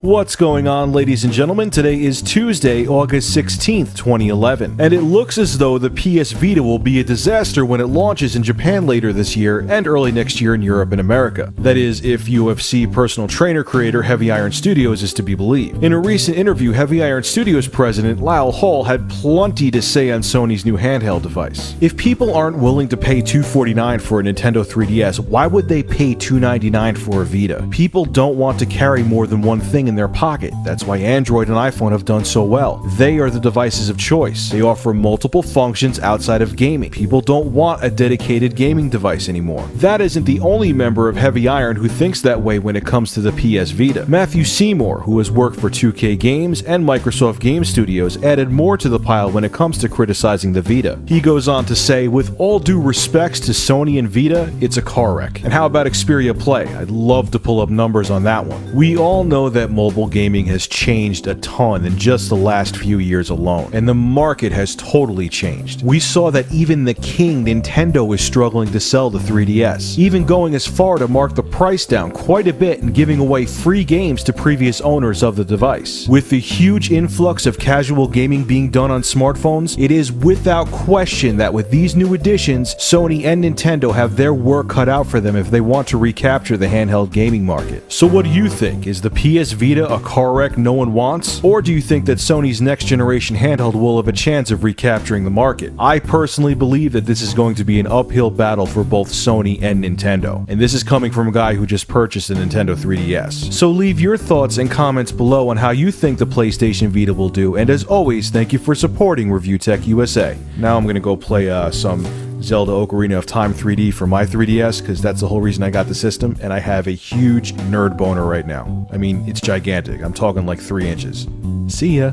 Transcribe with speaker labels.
Speaker 1: What's going on, ladies and gentlemen? Today is Tuesday, August 16th, 2011, and it looks as though the PS Vita will be a disaster when it launches in Japan later this year and early next year in Europe and America. That is, if UFC personal trainer creator Heavy Iron Studios is to be believed. In a recent interview, Heavy Iron Studios president Lyle Hall had plenty to say on Sony's new handheld device. If people aren't willing to pay $249 for a Nintendo 3DS, why would they pay $299 for a Vita? People don't want to carry more than one thing in their pocket. That's why Android and iPhone have done so well. They are the devices of choice. They offer multiple functions outside of gaming. People don't want a dedicated gaming device anymore. That isn't the only member of Heavy Iron who thinks that way when it comes to the PS Vita. Matthew Seymour, who has worked for 2K Games and Microsoft Game Studios, added more to the pile when it comes to criticizing the Vita. He goes on to say, with all due respects to Sony and Vita, it's a car wreck. And how about Xperia Play? I'd love to pull up numbers on that one. We all know that mobile gaming has changed a ton in just the last few years alone, and the market has totally changed. We saw that even the king, Nintendo, is struggling to sell the 3DS, even going as far to mark the price down quite a bit and giving away free games to previous owners of the device. With the huge influx of casual gaming being done on smartphones, it is without question that with these new additions, Sony and Nintendo have their work cut out for them if they want to recapture the handheld gaming market. So what do you think? Is the PS Vita a car wreck no one wants? Or do you think that Sony's next generation handheld will have a chance of recapturing the market? I personally believe that this is going to be an uphill battle for both Sony and Nintendo. And this is coming from a guy who just purchased a Nintendo 3DS. So leave your thoughts and comments below on how you think the PlayStation Vita will do. And as always, thank you for supporting Review Tech USA. Now I'm going to go play some Zelda Ocarina of Time 3D for my 3DS, because that's the whole reason I got the system, and I have a huge nerd boner right now. I mean, it's gigantic. I'm talking like 3 inches. See ya.